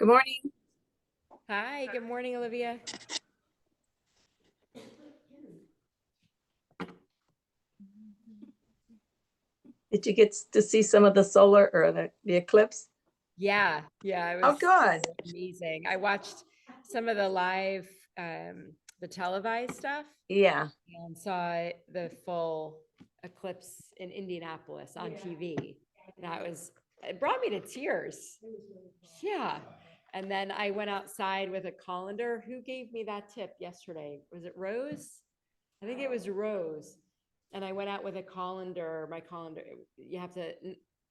Good morning. Hi, good morning, Olivia. Did you get to see some of the solar or the eclipse? Yeah, it Oh, was good. amazing. I watched some of the live, the televised stuff Yeah. and saw the full eclipse in Indianapolis on TV. It brought me to tears. Yeah. And then I went outside with a colander. Who gave me that tip yesterday? Was it Rose? I think it was Rose. And I went out with a colander. My colander, you have to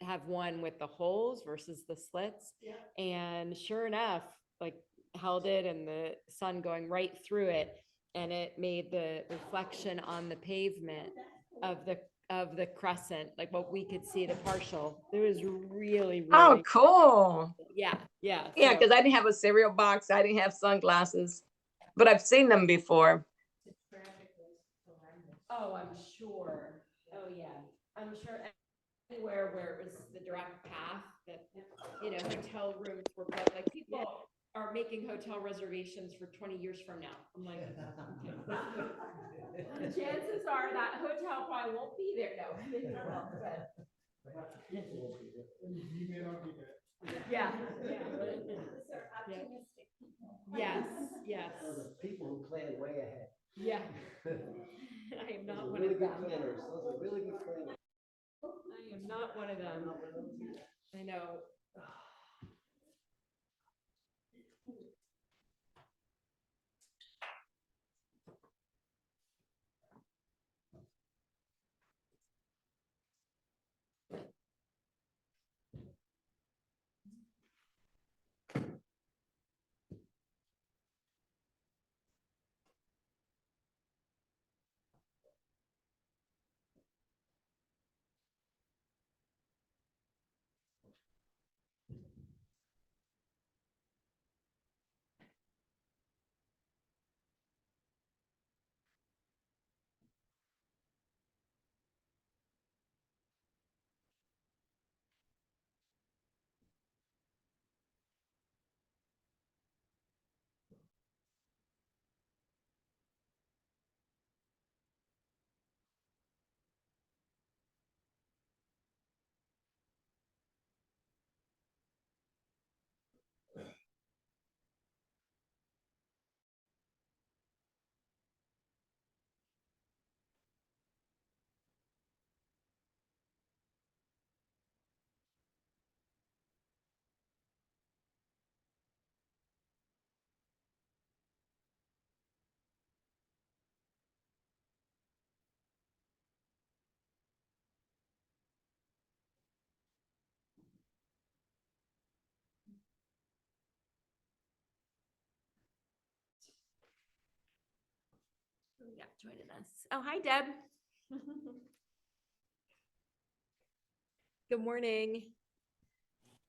have one with the holes versus the slits. And sure enough, like held it and the sun going right through it. And it made the reflection on the pavement of the crescent, like what we could see, the partial. It was really, Oh, really, cool. yeah. Yeah, So, because I didn't have a cereal box. I didn't have sunglasses, but I've seen them before. oh, I'm sure. Oh, yeah. I'm sure anywhere where it was the direct path that, hotel rooms were booked, like people are making hotel reservations for 20 years from now. I'm like, okay. Chances are that hotel probably won't be there. No, maybe it will, but yeah. Yes, yes. People who plan way ahead. Yeah. I am not one Really of good them. planners. Those are really good planners. I am not one of them. I know. Yeah, joining us. Oh, hi, Deb. Good morning.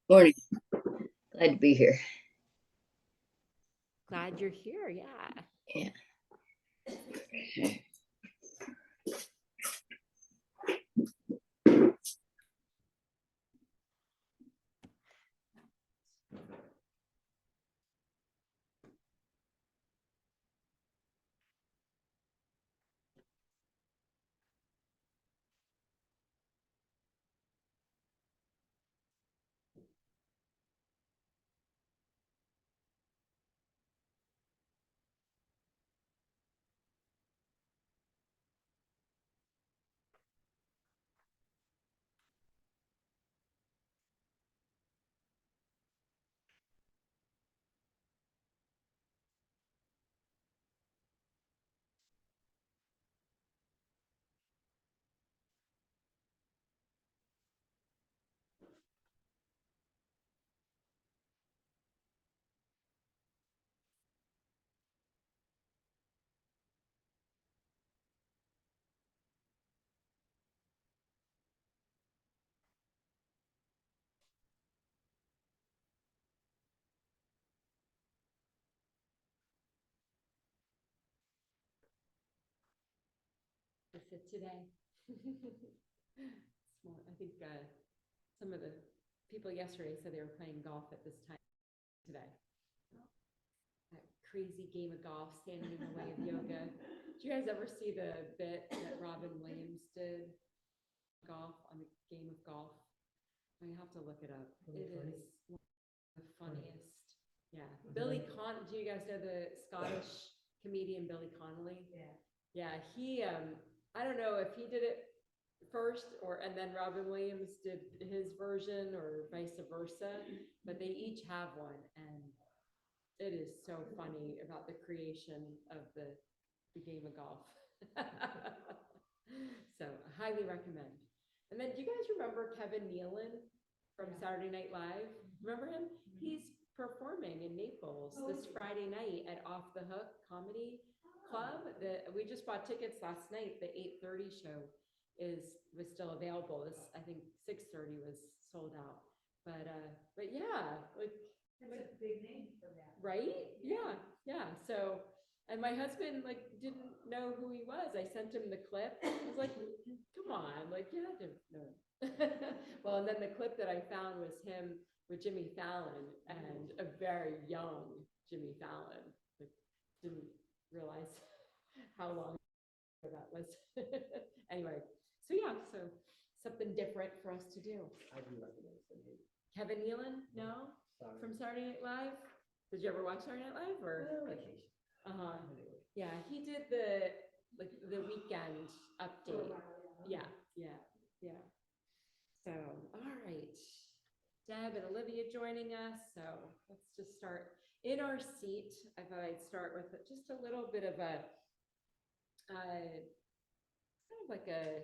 Morning. Glad to be here. Glad you're here. Yeah. Yeah. The fit today. Small. I think some of the people yesterday said they were playing golf at this time. today. That crazy game of golf standing in the way of yoga. Did you guys ever see the bit that Robin Williams did? Golf on the game of golf. I have to look it up. It is one of the funniest. Yeah. Billy do you guys know the Scottish comedian Billy Connolly? Yeah. Yeah, he I don't know if he did it first and then Robin Williams did his version or vice versa, but they each have one, and it is so funny about the creation of the game of golf. So I highly recommend. And then do you guys remember Kevin Nealon from Saturday Night Live? Remember him? He's performing in Naples this Friday night at Off the Hook Comedy Club. We just bought tickets last night. The 8:30 show was still available. This, I think 6:30 was sold out. But yeah, like That's a big name for that. right? Yeah, yeah. So, and my husband like didn't know who he was. I sent him the clip. I was like, come on, like you had to know. Well, and then the clip that I found was him with Jimmy Fallon, and a very young Jimmy Fallon. Like, didn't realize how long that was. Anyway, so yeah, so something different for us to do. I do recognize the name. Kevin Nealon, no? Sorry. From Saturday Night Live? Did you ever watch Saturday Night Live or? Well, occasion. Uh-huh. Anyway. Yeah, he did the weekend update. Yeah, yeah, yeah. So, all right. Deb and Olivia joining us. So let's just start in our seat. I thought I'd start with just a little bit of a kind of like a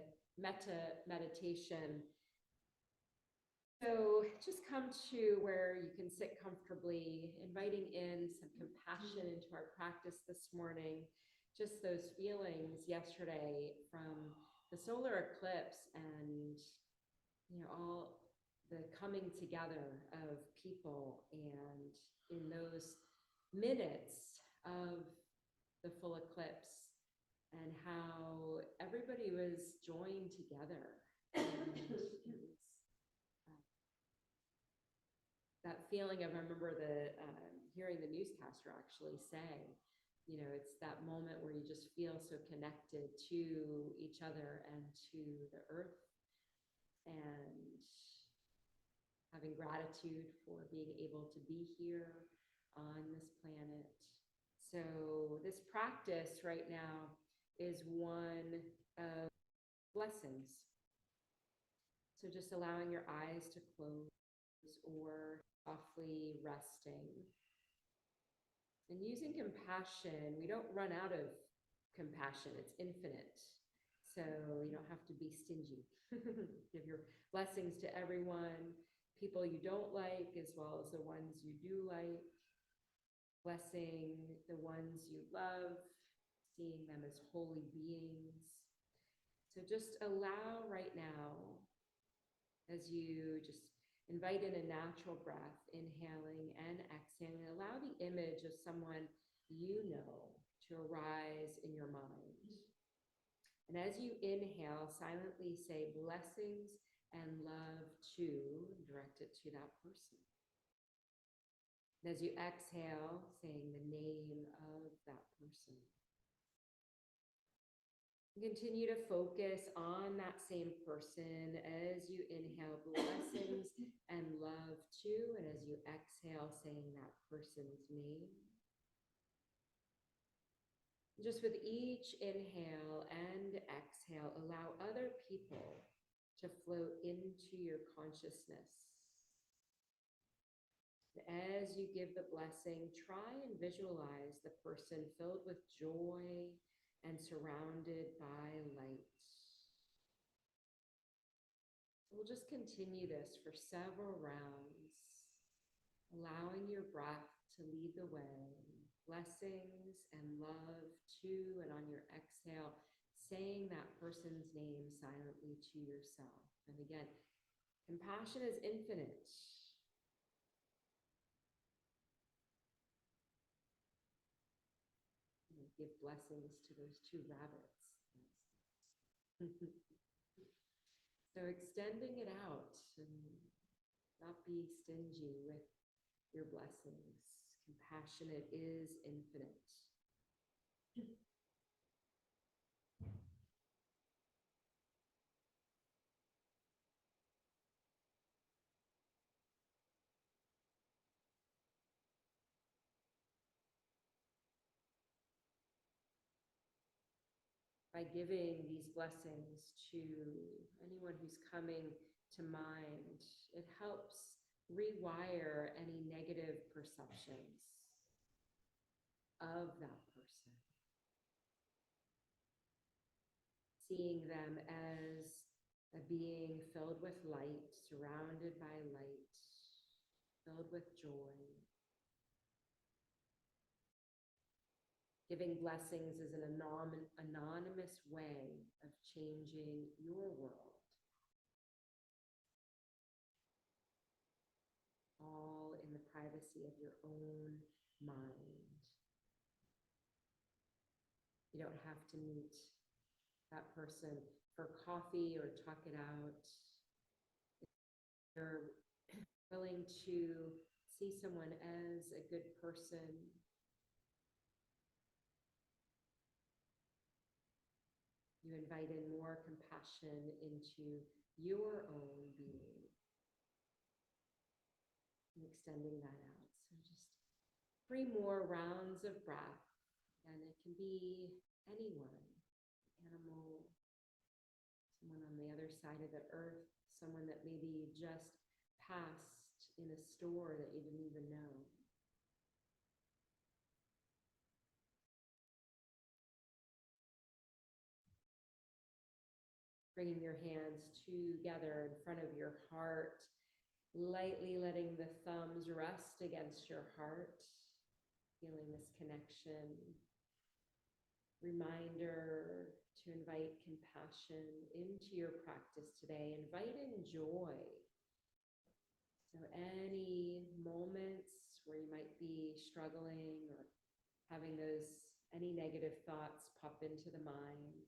meditation. So just come to where you can sit comfortably, inviting in some compassion into our practice this morning. Just those feelings yesterday from the solar eclipse and, all the coming together of people, and in those minutes of the full eclipse and how everybody was joined together. And that feeling of, I remember hearing the newscaster actually say, it's that moment where you just feel so connected to each other and to the earth, and having gratitude for being able to be here on this planet. So this practice right now is one of blessings. So just allowing your eyes to close or softly resting. And using compassion, we don't run out of compassion, it's infinite. So you don't have to be stingy. Give your blessings to everyone, people you don't like, as well as the ones you do like. Blessing the ones you love, seeing them as holy beings. So just allow right now, as you just invite in a natural breath, inhaling and exhaling, allow the image of someone you know to arise in your mind. And as you inhale, silently say blessings and love to, direct it to that person. And as you exhale, saying the name of that person. Continue to focus on that same person as you inhale blessings and love to, and as you exhale, saying that person's name. Just with each inhale and exhale, allow other people to float into your consciousness. As you give the blessing, try and visualize the person filled with joy and surrounded by light. We'll just continue this for several rounds, allowing your breath to lead the way. Blessings and love to, and on your exhale, saying that person's name silently to yourself. And again, compassion is infinite. Give blessings to those two rabbits. So extending it out and not be stingy with your blessings. Compassionate is infinite. By giving these blessings to anyone who's coming to mind, it helps rewire any negative perceptions of that person. Seeing them as a being filled with light, surrounded by light, filled with joy. Giving blessings is an anonymous way of changing your world. All in the privacy of your own mind. You don't have to meet that person for coffee or talk it out. If you're willing to see someone as a good person, you invite in more compassion into your own being and extending that out. So just 3 more rounds of breath, and it can be anyone, animal, someone on the other side of the earth, someone that maybe just passed in a store that you didn't even know. Bringing your hands together in front of your heart, lightly letting the thumbs rest against your heart, feeling this connection. Reminder to invite compassion into your practice today. Invite in joy. So any moments where you might be struggling or having any negative thoughts pop into the mind,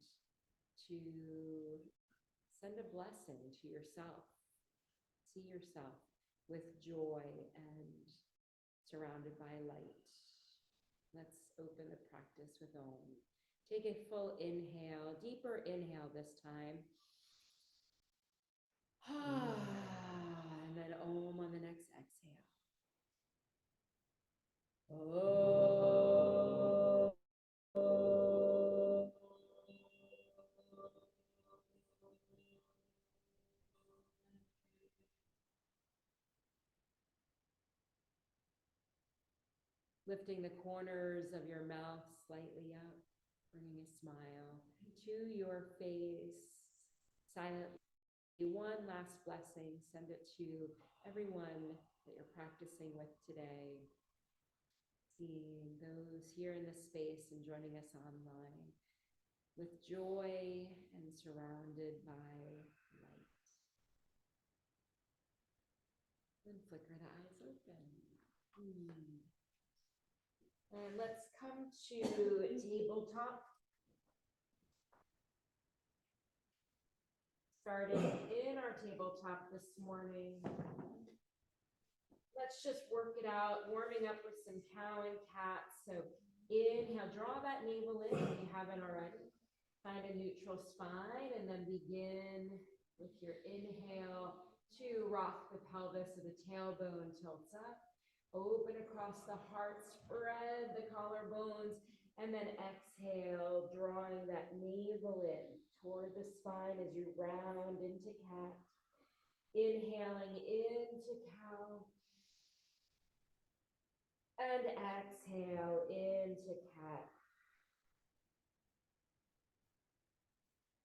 to send a blessing to yourself. See yourself with joy and surrounded by light. Let's open the practice with Om. Take a full inhale, deeper inhale this time. And then Om on the next exhale. Lifting the corners of your mouth slightly up, bringing a smile to your face. Silently, one last blessing, send it to everyone that you're practicing with today. Seeing those here in the space and joining us online with joy and surrounded by light. Then flicker the eyes open. And let's come to tabletop. Starting in our tabletop this morning. Let's just work it out, warming up with some cow and cat. So inhale, draw that navel in if you haven't already. Find a neutral spine and then begin with your inhale to rock the pelvis so the tailbone tilts up. Open across the heart, spread the collarbones, and then exhale, drawing that navel in toward the spine as you round into cat. Inhaling into cow. And exhale into cat.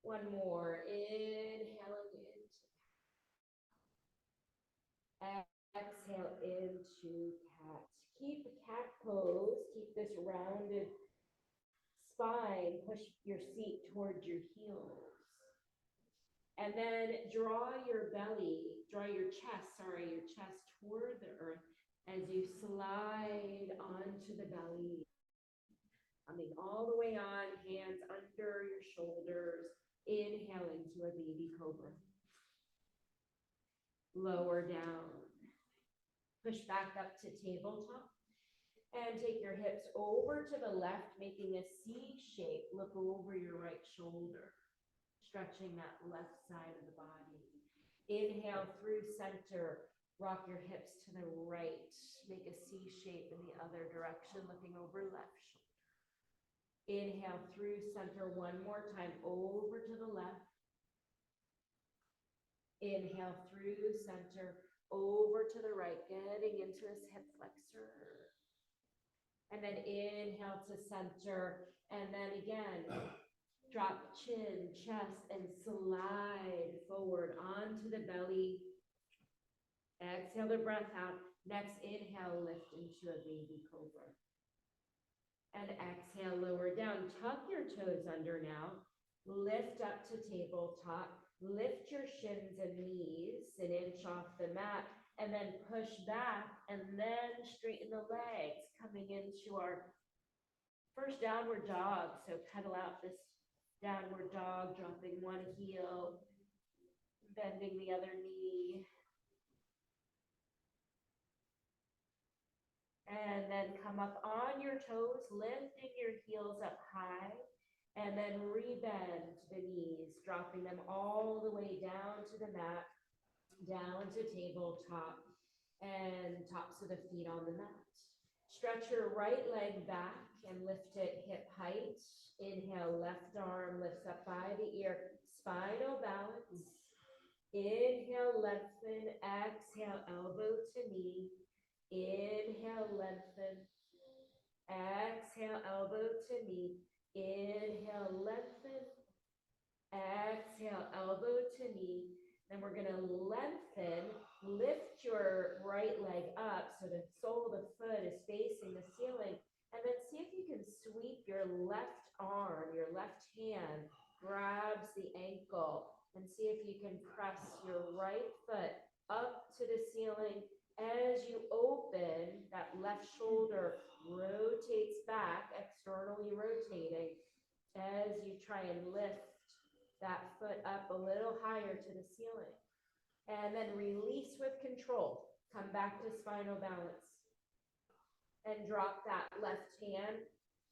One more, inhaling into cat. Exhale into cat. Keep cat pose. Keep this rounded spine. Push your seat towards your heels. And then draw your chest toward the earth as you slide onto the belly. Coming all the way on, hands under your shoulders. Inhale into a baby cobra. Lower down. push back up to tabletop. And take your hips over to the left, making a C shape. Look over your right shoulder, stretching that left side of the body. Inhale through center, rock your hips to the right. Make a C shape in the other direction, looking over left shoulder. Inhale through center one more time, over to the left. Inhale through center, over to the right, getting into this hip flexor. And then inhale to center, and then again, drop chin, chest, and slide forward onto the belly. Exhale the breath out. Next, inhale, lift into a baby cobra. And exhale, lower down. Tuck your toes under now. Lift up to tabletop. Lift your shins and knees an inch off the mat. And then push back and then straighten the legs, coming into our first downward dog. So pedal out this downward dog, dropping one heel, bending the other knee. And then come up on your toes, lifting your heels up high. And then rebend the knees, dropping them all the way down to the mat. Down to tabletop and tops of the feet on the mat. Stretch your right leg back and lift it hip height. Inhale, left arm lifts up by the ear, spinal balance. Inhale, lengthen. Exhale, elbow to knee. Inhale, lengthen. Exhale, elbow to knee. Inhale, lengthen. Exhale, elbow to knee. Then we're going to lengthen, lift your right leg up so the sole of the foot is facing the ceiling. And then see if you can sweep your left arm, your left hand grabs the ankle. And see if you can press your right foot up to the ceiling. As you open, that left shoulder rotates back, externally rotating, as you try and lift that foot up a little higher to the ceiling. And then release with control. Come back to spinal balance. And drop that left hand.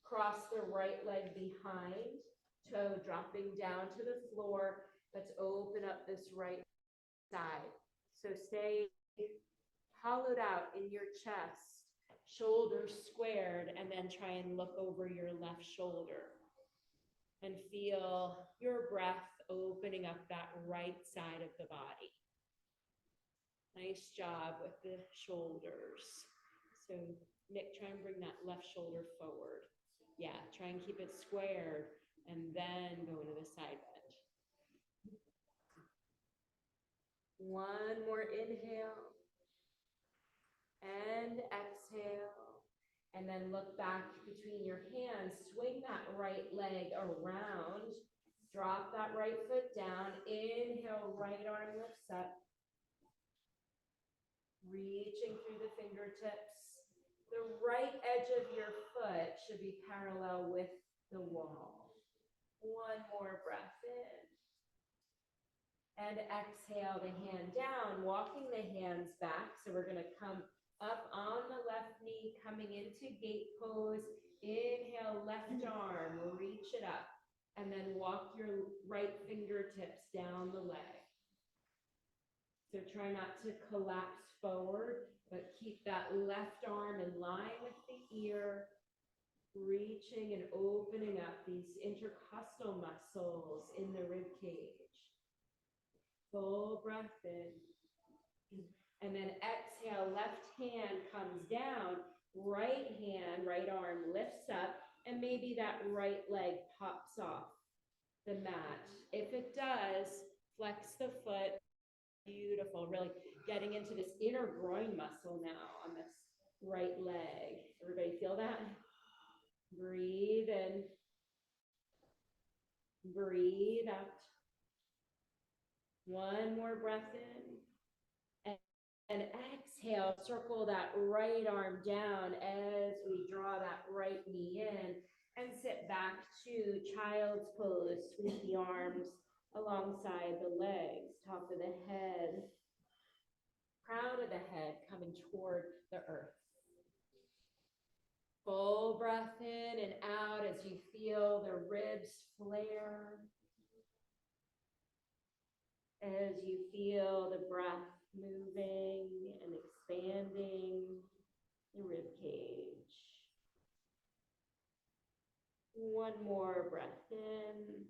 Cross the right leg behind. Toe dropping down to the floor. Let's open up this right side. So stay hollowed out in your chest. Shoulders squared. And then try and look over your left shoulder. And feel your breath opening up that right side of the body. Nice job with the shoulders. So Nick, try and bring that left shoulder forward. Yeah, try and keep it squared and then go into the side bend. One more inhale and exhale. And then look back between your hands, swing that right leg around, drop that right foot down, inhale, right arm lifts up, reaching through the fingertips. The right edge of your foot should be parallel with the wall. One more breath in. And exhale the hand down, walking the hands back. So we're gonna come up on the left knee, coming into gate pose. Inhale, left arm, reach it up. And then walk your right fingertips down the leg. So try not to collapse forward, but keep that left arm in line with the ear. Reaching and opening up these intercostal muscles in the rib cage. Full breath in. And then exhale, left hand comes down, right hand, right arm lifts up, and maybe that right leg pops off the mat. If it does, flex the foot. Beautiful, really getting into this inner groin muscle now on this right leg. Everybody feel that? Breathe in. Breathe out. One more breath in. And exhale, circle that right arm down as we draw that right knee in and sit back to child's pose. Sweep the arms alongside the legs, top of the head. crown of the head coming toward the earth. Full breath in and out as you feel the ribs flare. As you feel the breath moving and expanding the rib cage. One more breath in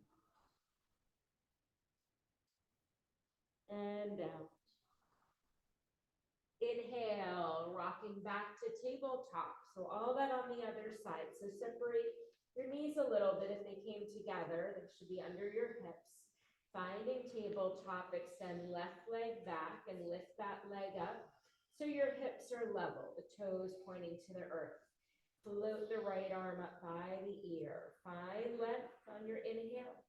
and out. Inhale, rocking back to tabletop. So all that on the other side. So separate your knees a little bit if they came together. They should be under your hips. Finding tabletop, extend left leg back and lift that leg up so your hips are level, the toes pointing to the earth. Float the right arm up by the ear. Find length on your inhale.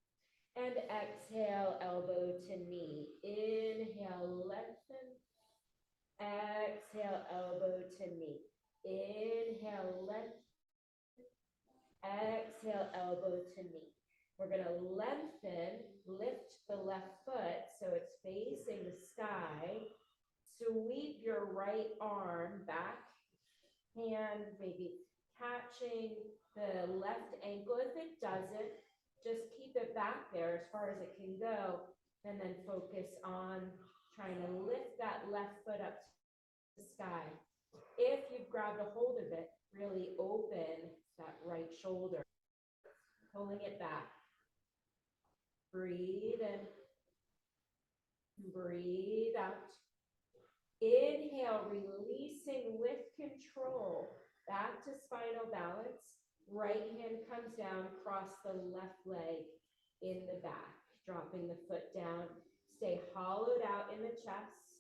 And exhale, elbow to knee. Inhale, lengthen. Exhale, elbow to knee. Inhale, lengthen. Exhale, elbow to knee. We're going to lengthen, lift the left foot so it's facing the sky. Sweep your right arm back, hand maybe catching the left ankle. If it doesn't, just keep it back there as far as it can go, and then focus on trying to lift that left foot up to the sky. If you've grabbed a hold of it, really open that right shoulder, pulling it back. Breathe in, breathe out. Inhale, releasing with control, back to spinal balance. Right hand comes down, cross the left leg in the back, dropping the foot down. Stay hollowed out in the chest.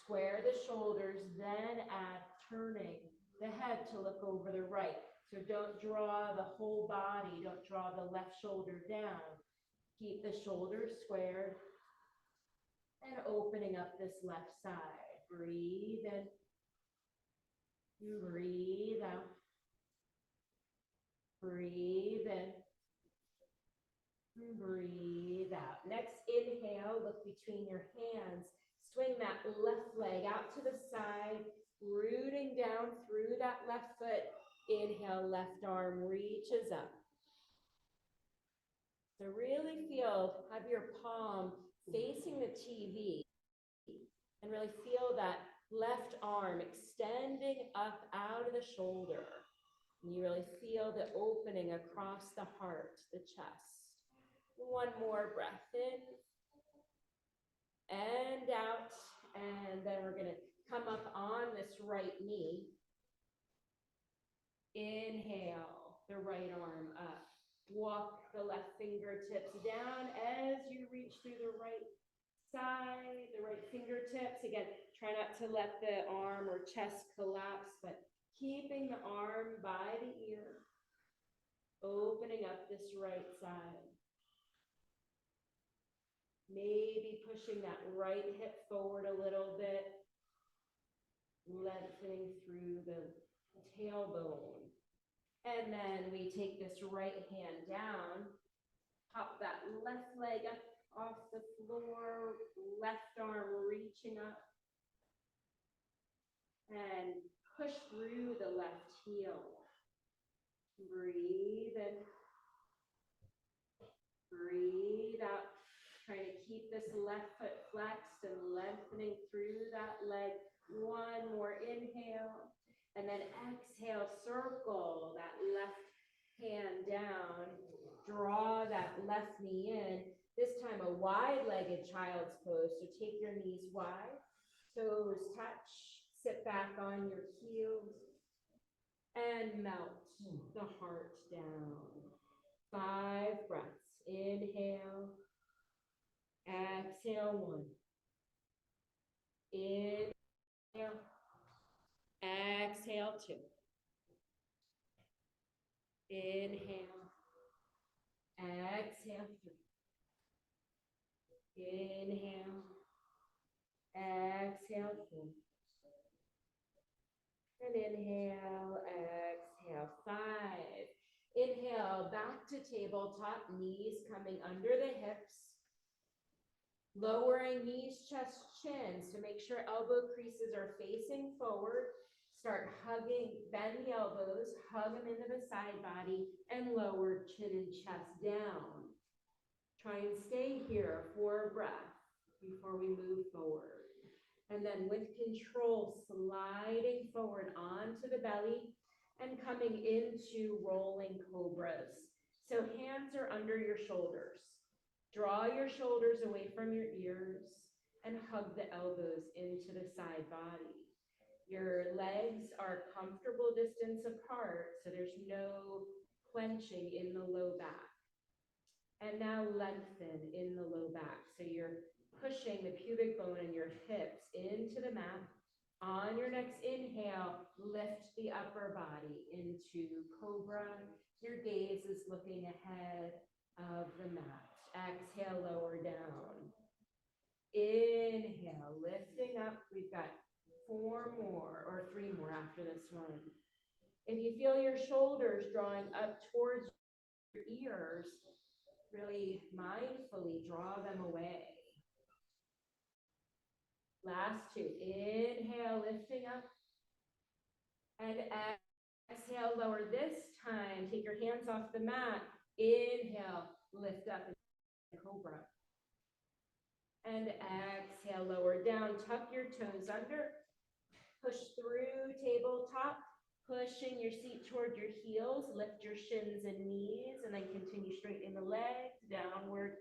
Square the shoulders, then add turning the head to look over the right. So don't draw the whole body, don't draw the left shoulder down. Keep the shoulders squared and opening up this left side. Breathe in, breathe out. Breathe in, breathe out. Next inhale, look between your hands. Swing that left leg out to the side, rooting down through that left foot. Inhale, left arm reaches up. So really feel, have your palm facing the TV and really feel that left arm extending up out of the shoulder. And you really feel the opening across the heart, the chest. One more breath in and out. And then we're going to come up on this right knee. Inhale, the right arm up. Walk the left fingertips down as you reach through the right side, the right fingertips. Again, try not to let the arm or chest collapse, but keeping the arm by the ear, opening up this right side. Maybe pushing that right hip forward a little bit, lengthening through the tailbone. And then we take this right hand down, pop that left leg up off the floor, left arm reaching up, and push through the left heel. Breathe in, breathe out. Trying to keep this left foot flexed and lengthening through that leg. One more inhale. And then exhale, circle that left hand down. Draw that left knee in. This time a wide-legged child's pose. So take your knees wide. Toes touch. Sit back on your heels. And melt the heart down. 5 breaths. Inhale. Exhale, 1. Inhale. Exhale, 2. Inhale. Exhale, 3. Inhale. Exhale, 4. And inhale, exhale, 5. Inhale, back to tabletop, knees coming under the hips. Lowering knees, chest, chin. So make sure elbow creases are facing forward. Start hugging, bend the elbows, hug them into the side body, and lower chin and chest down. Try and stay here for a breath before we move forward. And then with control, sliding forward onto the belly and coming into rolling cobras. So hands are under your shoulders. Draw your shoulders away from your ears and hug the elbows into the side body. Your legs are comfortable distance apart, so there's no clenching in the low back. And now lengthen in the low back. So you're pushing the pubic bone and your hips into the mat. On your next inhale, lift the upper body into cobra. Your gaze is looking ahead of the mat. Exhale, lower down. Inhale, lifting up. We've got 4 more or 3 more after this one. If you feel your shoulders drawing up towards your ears, really mindfully draw them away. Last 2. Inhale, lifting up. And exhale, lower. This time, take your hands off the mat. Inhale, lift up in cobra. And exhale, lower down. Tuck your toes under. Push through tabletop. Pushing your seat toward your heels. Lift your shins and knees. And then continue straightening the legs. Downward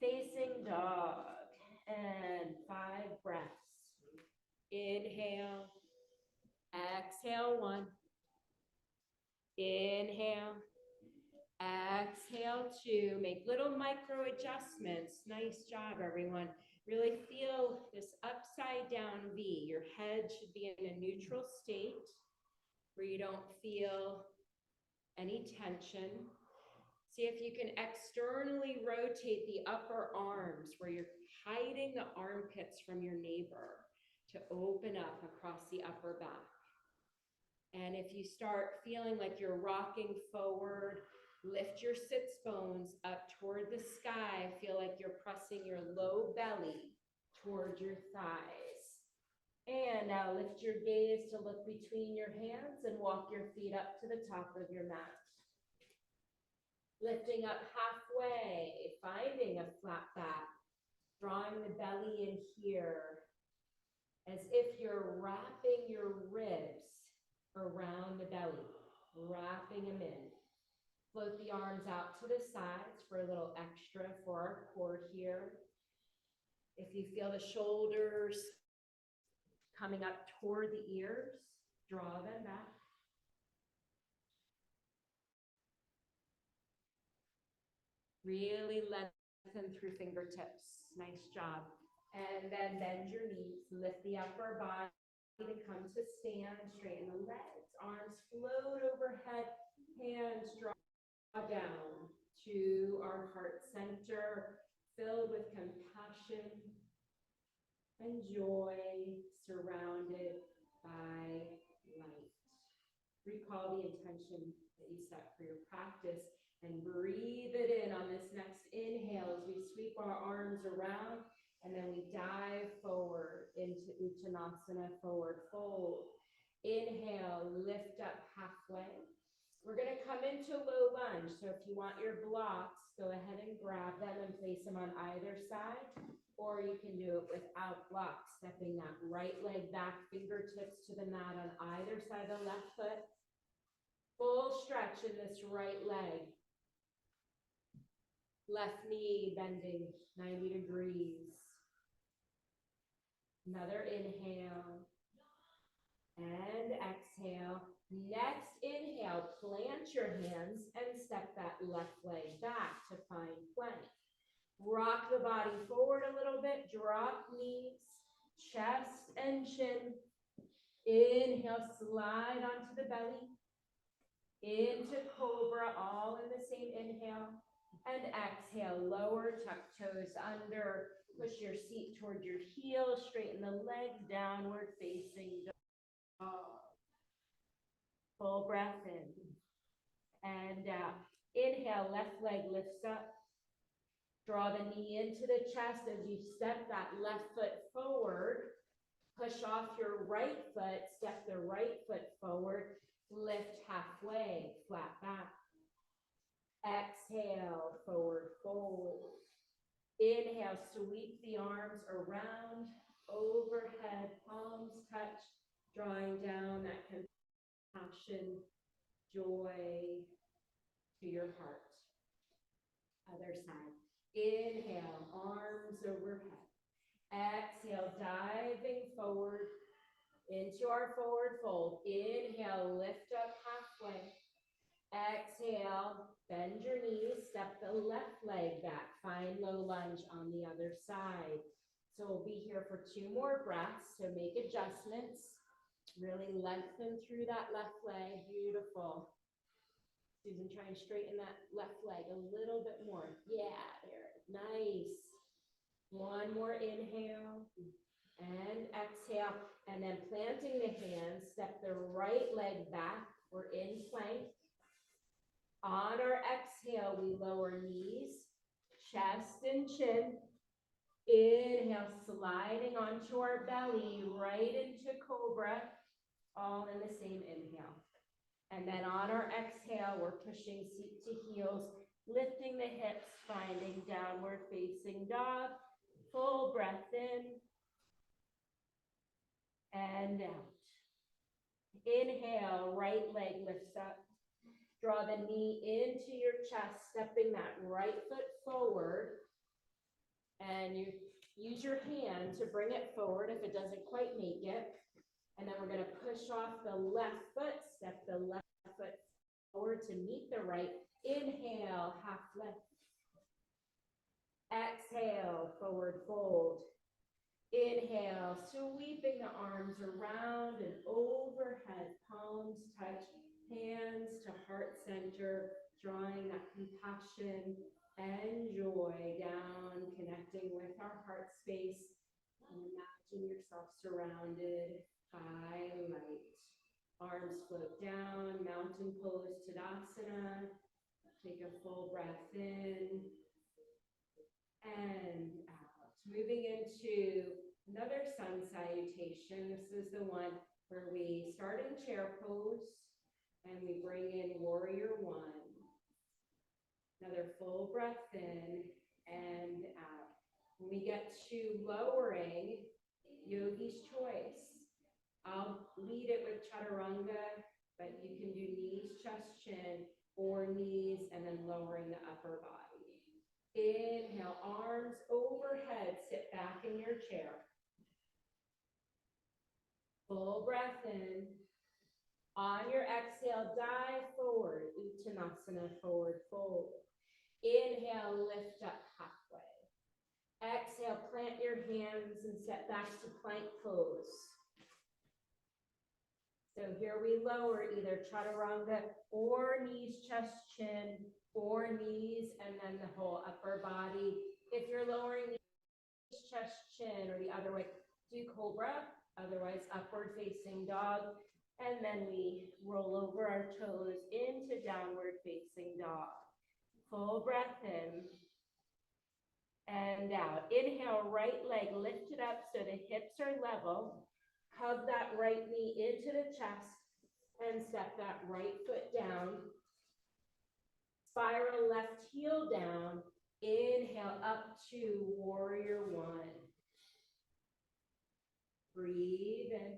facing dog. And 5 breaths. Inhale. Exhale, 1. Inhale. Exhale, 2. Make little micro adjustments. Nice job, everyone. Really feel this upside down V. Your head should be in a neutral state where you don't feel any tension. See if you can externally rotate the upper arms where you're hiding the armpits from your neighbor to open up across the upper back. And if you start feeling like you're rocking forward, lift your sits bones up toward the sky. Feel like you're pressing your low belly toward your thighs. And now lift your gaze to look between your hands and walk your feet up to the top of your mat. Lifting up halfway, finding a flat back, drawing the belly in here, as if you're wrapping your ribs around the belly, wrapping them in. Float the arms out to the sides for a little extra for our core here. If you feel the shoulders coming up toward the ears, draw them back. Really lengthen through fingertips. Nice job. And then bend your knees, lift the upper body to come to stand, straighten the legs, arms float overhead, hands drop down to our heart center, filled with compassion and joy, surrounded by light. Recall the intention that you set for your practice and breathe it in on this next inhale as we sweep our arms around and then we dive forward into Uttanasana, forward fold. Inhale, lift up halfway. We're going to come into low lunge. So if you want your blocks, go ahead and grab them and place them on either side, or you can do it without blocks, stepping that right leg back, fingertips to the mat on either side of the left foot. Full stretch in this right leg. Left knee bending 90 degrees. Another inhale and exhale. Next inhale, plant your hands and step that left leg back to find plank. Rock the body forward a little bit, drop knees, chest and chin. Inhale, slide onto the belly. Into cobra, all in the same inhale. And exhale, lower, tuck toes under, push your seat toward your heels, straighten the legs, downward facing dog. Full breath in and out. Inhale, left leg lifts up. Draw the knee into the chest as you step that left foot forward. Push off your right foot, step the right foot forward, lift halfway, flat back. Exhale, forward fold. Inhale, sweep the arms around, overhead, palms touch, drawing down that compassion, joy to your heart. Other side. Inhale, arms overhead. Exhale, diving forward into our forward fold. Inhale, lift up halfway. Exhale, bend your knees, step the left leg back, find low lunge on the other side. So we'll be here for 2 more breaths, so make adjustments. Really lengthen through that left leg, beautiful. Susan, try and straighten that left leg a little bit more. Yeah, there, nice. 1 more inhale and exhale, and then planting the hands, step the right leg back. We're in plank. On our exhale, we lower knees, chest and chin. Inhale, sliding onto our belly, right into cobra, all in the same inhale. And then on our exhale, we're pushing seat to heels, lifting the hips, finding downward facing dog. Full breath in and out. Inhale, right leg lifts up. Draw the knee into your chest, stepping that right foot forward. And you use your hand to bring it forward if it doesn't quite make it. And then we're going to push off the left foot, step the left foot forward to meet the right. Inhale, half lift. Exhale, forward fold. Inhale, sweeping the arms around and overhead, palms touch, hands to heart center, drawing that compassion and joy down, connecting with our heart space. And imagine yourself surrounded by light. Arms float down, mountain pose, Tadasana. Take a full breath in and out. Moving into another sun salutation. This is the one where we start in chair pose and we bring in warrior 1. Another full breath in and out. When we get to lowering, yogi's choice. I'll lead it with chaturanga, but you can do knees, chest, chin, or knees, and then lowering the upper body. Inhale, arms overhead, sit back in your chair. Full breath in. On your exhale, dive forward, Uttanasana, forward fold. Inhale, lift up halfway. Exhale, plant your hands and step back to plank pose. So here we lower either chaturanga or knees, chest, chin, or knees, and then the whole upper body. If you're lowering knees, chest, chin, or the other way, do cobra, otherwise upward facing dog. And then we roll over our toes into downward facing dog. Full breath in and out. Inhale, right leg lifted up so the hips are level. Hug that right knee into the chest and step that right foot down. Spiral left heel down. Inhale up to warrior 1. Breathe in.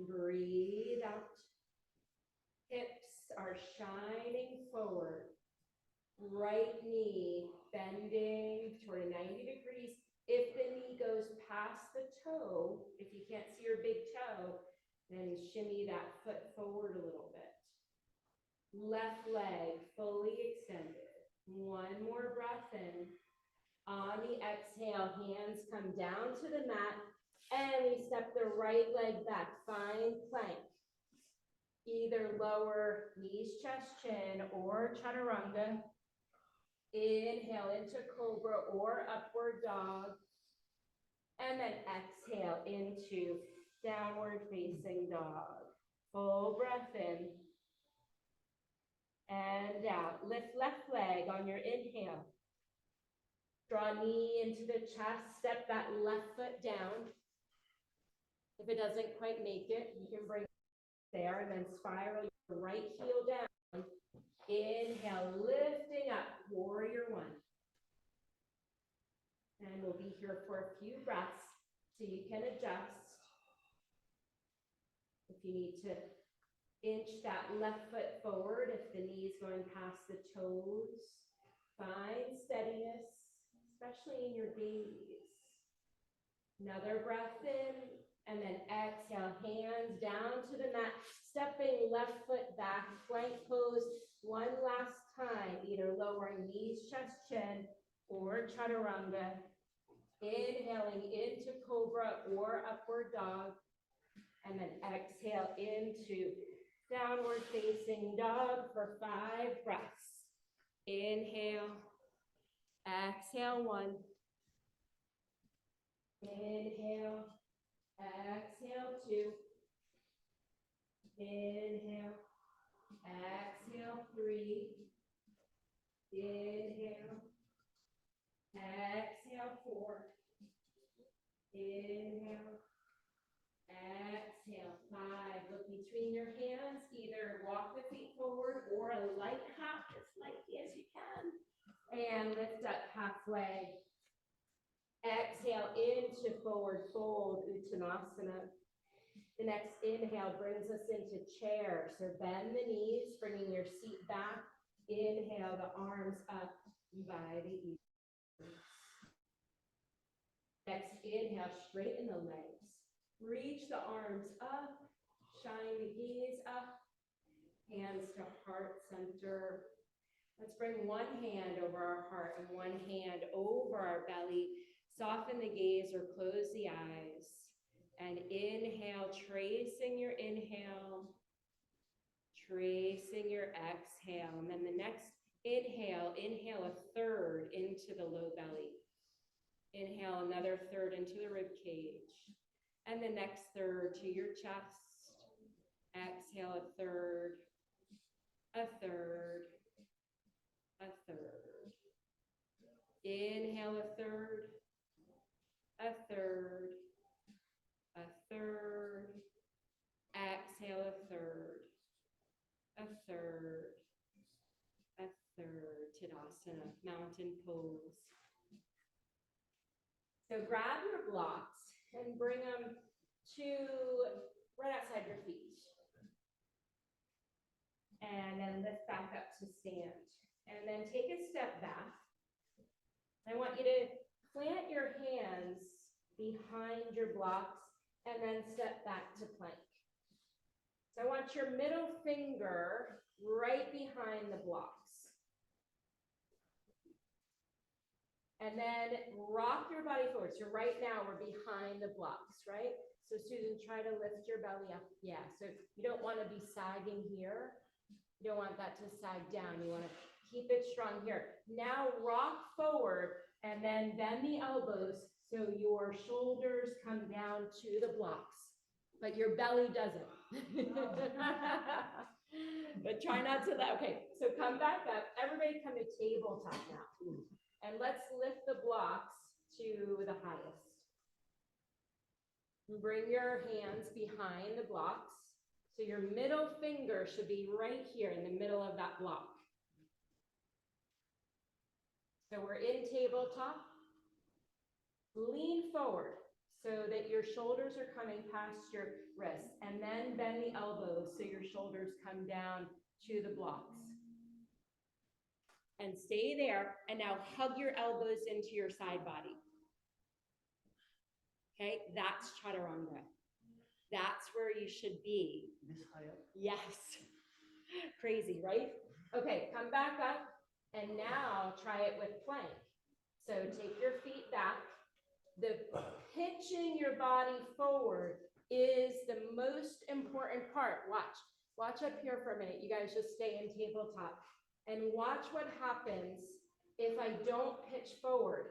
Breathe out. Hips are shining forward. Right knee bending toward 90 degrees. If the knee goes past the toe, if you can't see your big toe, then shimmy that foot forward a little bit. Left leg fully extended. 1 more breath in. On the exhale, hands come down to the mat and we step the right leg back. Find plank. Either lower knees, chest, chin, or chaturanga. Inhale into cobra or upward dog. And then exhale into downward facing dog. Full breath in and out. Lift left leg on your inhale. Draw knee into the chest, step that left foot down. If it doesn't quite make it, you can bring it there and then spiral your right heel down. Inhale, lifting up, warrior one. And we'll be here for a few breaths so you can adjust. If you need to inch that left foot forward, if the knee is going past the toes, find steadiness, especially in your gaze. Another breath in, and then exhale, hands down to the mat, stepping left foot back, plank pose, one last time, either lowering knees, chest, chin, or chaturanga. Inhaling into cobra or upward dog, and then exhale into downward facing dog for 5 breaths. Inhale, exhale 1. Inhale, exhale 2. Inhale, exhale 3. Inhale, exhale 4. Inhale, exhale 5. Look between your hands, either walk the feet forward or a light hop as lightly as you can. And lift up halfway. Exhale into forward fold, Uttanasana. The next inhale brings us into chair. So bend the knees, bringing your seat back. Inhale the arms up by the ears. Next inhale, straighten the legs. Reach the arms up, shine the gaze up, hands to heart center. Let's bring one hand over our heart and one hand over our belly. Soften the gaze or close the eyes. And inhale, tracing your inhale, tracing your exhale. And then the next inhale, inhale a third into the low belly. Inhale another third into the rib cage. And the next third to your chest. Exhale a third, a third, a third. Inhale a third, a third, a third. Exhale a third, a third, a third. Tadasana, mountain pose. So grab your blocks and bring them to right outside your feet. And then lift back up to stand. And then take a step back. I want you to plant your hands behind your blocks and then step back to plank. So I want your middle finger right behind the blocks. And then rock your body forward. So right now we're behind the blocks, right? So Susan, try to lift your belly up. Yeah, so you don't want to be sagging here. You don't want that to sag down. You want to keep it strong here. Now rock forward and then bend the elbows so your shoulders come down to the blocks, but your belly doesn't. But try not to that. Okay, so come back up. Everybody come to tabletop now. And let's lift the blocks to the highest. Bring your hands behind the blocks. So your middle finger should be right here in the middle of that block. So we're in tabletop. Lean forward so that your shoulders are coming past your wrists. And then bend the elbows so your shoulders come down to the blocks. And stay there, and now hug your elbows into your side body. Okay, that's chaturanga. That's where you should be. This high up? Yes. Crazy, right? Okay, come back up, and now try it with plank. So take your feet back. The pitching your body forward is the most important part. Watch up here for a minute. You guys just stay in tabletop. And watch what happens if I don't pitch forward.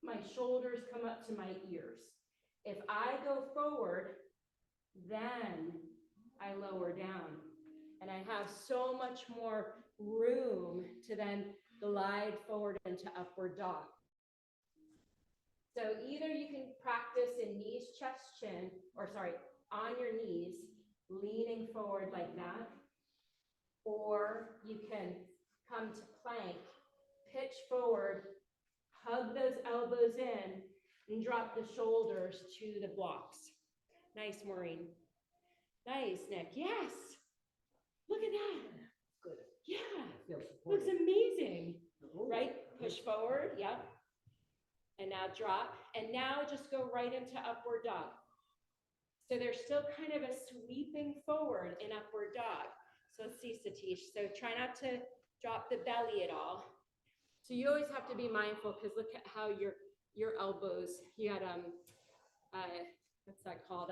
My shoulders come up to my ears. If I go forward, then I lower down. And I have so much more room to then glide forward into upward dog. So either you can practice in knees, chest, chin, or sorry, on your knees, leaning forward like that. Or you can come to plank, pitch forward, hug those elbows in, and drop the shoulders to the blocks. Nice, Maureen. Nice, Nick. Yes. Look at that. Good. Yeah. Feel Looks supported. amazing. Ooh. Right? Push forward. Yep. And now drop. And now just go right into upward dog. So there's still kind of a sweeping forward in upward dog. So let's see, Satish. So try not to drop the belly at all. So you always have to be mindful because look at how your elbows, you had what's that called?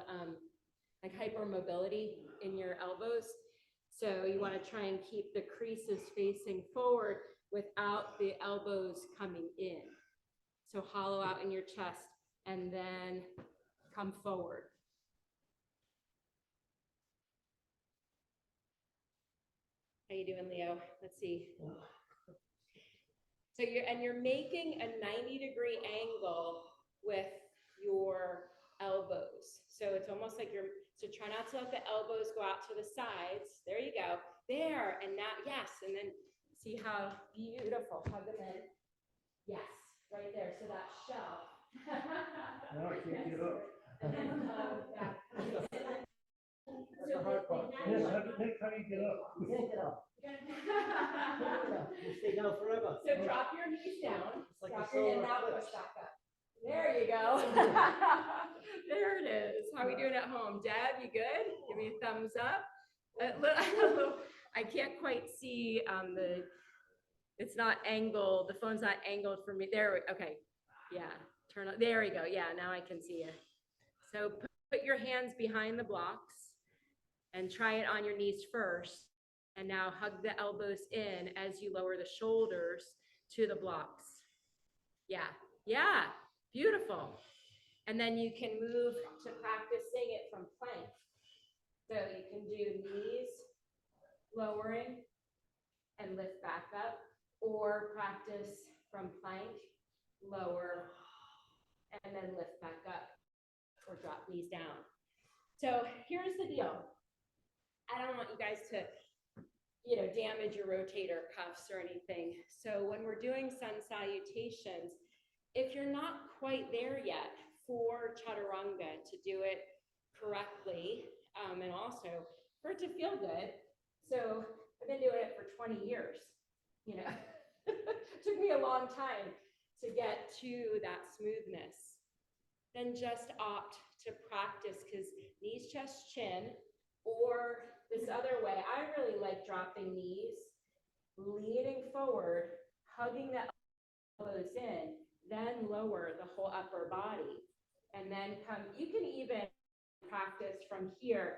Like hypermobility in your elbows. So you want to try and keep the creases facing forward without the elbows coming in. So hollow out in your chest and then come forward. How you doing, Leo? Let's see. So you're making a 90-degree angle with your elbows. So it's almost like so try not to let the elbows go out to the sides. There you go. There, and now, yes, and then see how beautiful. Hug them in. Yes, right there. So that shell. Now I can't get up. And then come back. That's the hard part. Yes, how do you get up? You can't get up. Can't get up. You stay down forever. So drop your knees down. It's like Drop a your solar now push eclipse. back up. There you go. There it is. How are we doing at home? Deb, you good? Give me a thumbs up. I can't quite see it's not angled. The phone's not angled for me. There, okay. Yeah, turn on. There we go. Yeah, now I can see you. So put your hands behind the blocks and try it on your knees first. And now hug the elbows in as you lower the shoulders to the blocks. Yeah, yeah, beautiful. And then you can move to practicing it from plank. So you can do knees, lowering, and lift back up, or practice from plank, lower, and then lift back up, or drop knees down. So here's the deal. I don't want you guys to damage your rotator cuffs or anything. So when we're doing sun salutations, if you're not quite there yet for chaturanga to do it correctly, and also for it to feel good. So I've been doing it for 20 years, it took me a long time to get to that smoothness. Then just opt to practice because knees, chest, chin, or this other way, I really like dropping knees, leaning forward, hugging the elbows in, then lower the whole upper body. And then you can even practice from here.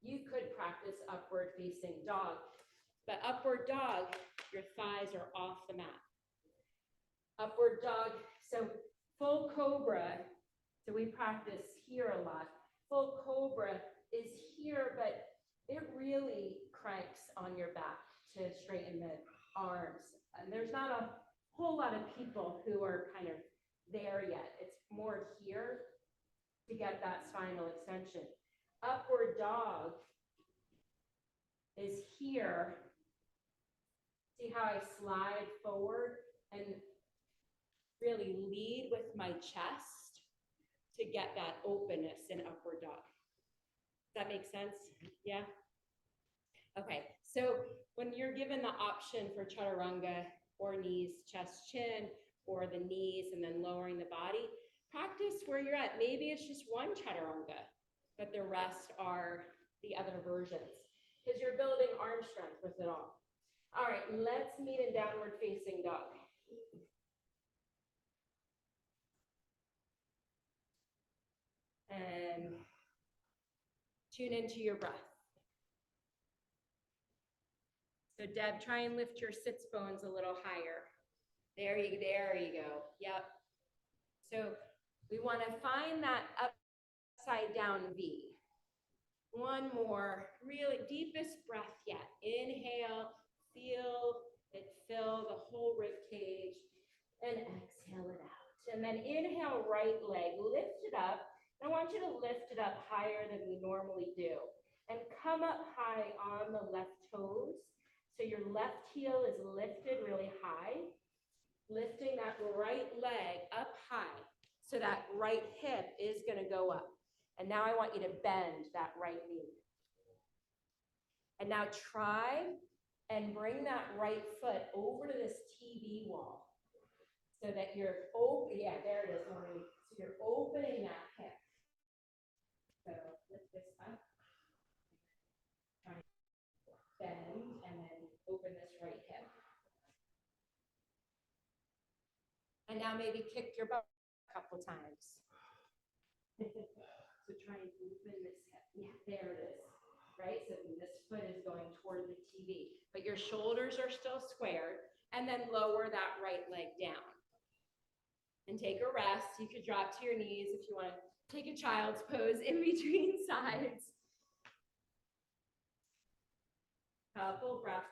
You could practice upward facing dog, but upward dog, your thighs are off the mat. Upward dog, so full cobra, so we practice here a lot. Full cobra is here, but it really cranks on your back to straighten the arms. And there's not a whole lot of people who are kind of there yet. It's more here to get that spinal extension. Upward dog is here. See how I slide forward and really lead with my chest to get that openness in upward dog. Does that make sense? Yeah? Okay, so when you're given the option for chaturanga or knees, chest, chin, or the knees and then lowering the body, practice where you're at. Maybe it's just one chaturanga, but the rest are the other versions because you're building arm strength with it all. All right, let's meet in downward facing dog. And tune into your breath. So Deb, try and lift your sits bones a little higher. There you go. Yep. So we want to find that upside down V. One more, really deepest breath yet. Inhale, feel it fill the whole rib cage, and exhale it out. And then inhale, right leg, lift it up. I want you to lift it up higher than we normally do. And come up high on the left toes. So your left heel is lifted really high. Lifting that right leg up high. So that right hip is gonna go up. And now I want you to bend that right knee. And now try and bring that right foot over to this TV wall. So that you're, oh, yeah, there it is, Maureen. So you're opening that hip. So lift this up. Try and bend and then open this right hip. And now maybe kick your butt a couple times. So try and open this hip. Yeah, there it is. Right? So this foot is going toward the TV, but your shoulders are still squared, and then lower that right leg down. And take a rest. You could drop to your knees if you want to take a child's pose in between sides. Couple breaths.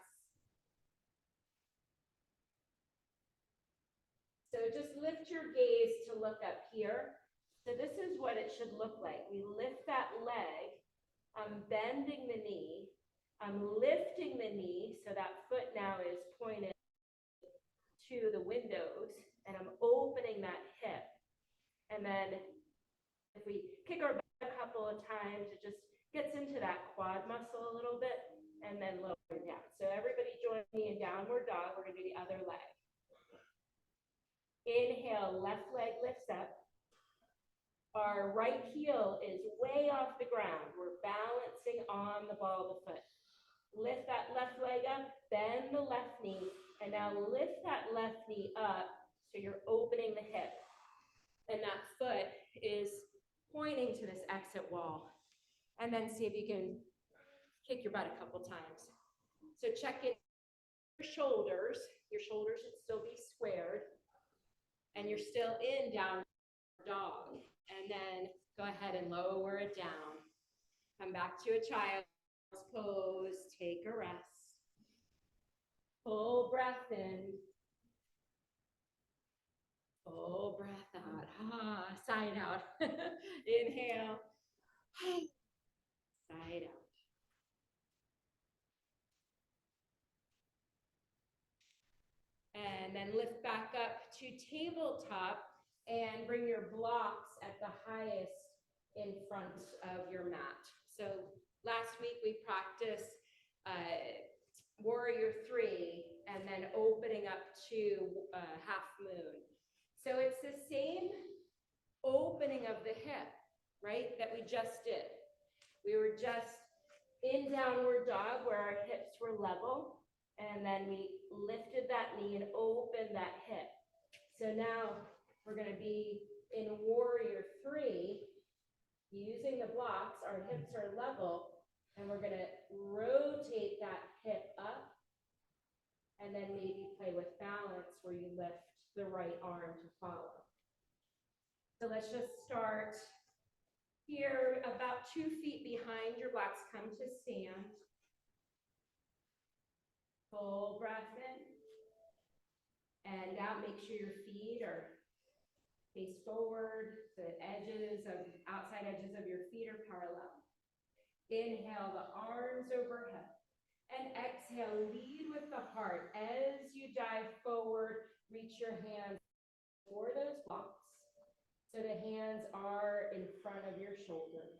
So just lift your gaze to look up here. So this is what it should look like. We lift that leg. I'm bending the knee. I'm lifting the knee. So that foot now is pointed to the windows. And I'm opening that hip. And then if we kick our butt a couple of times, it just gets into that quad muscle a little bit and then lower down. So everybody join me in downward dog. We're gonna do the other leg. Inhale, left leg lifts up. Our right heel is way off the ground. We're balancing on the ball of the foot. Lift that left leg up, bend the left knee, and now lift that left knee up. So you're opening the hip, and that foot is pointing to this exit wall. And then see if you can kick your butt a couple times. So check in your shoulders. Your shoulders should still be squared. And you're still in down dog. And then go ahead and lower it down. Come back to a child's pose. Take a rest. Full breath in. Full breath out. Ah, sigh out. Inhale. Sigh out. And then lift back up to tabletop and bring your blocks at the highest in front of your mat. So last week we practiced Warrior 3 and then opening up to half moon. So it's the same opening of the hip, right, that we just did. We were just in downward dog where our hips were level, and then we lifted that knee and opened that hip. So now we're going to be in Warrior 3, using the blocks, our hips are level, and we're going to rotate that hip up, and then maybe play with balance where you lift the right arm to follow. So let's just start here, about 2 feet behind your blocks. Come to stand. Full breath in. And out, make sure your feet are face forward. The outside edges of your feet are parallel. Inhale, the arms overhead. And exhale, lead with the heart. As you dive forward, reach your hands for those blocks. So the hands are in front of your shoulders.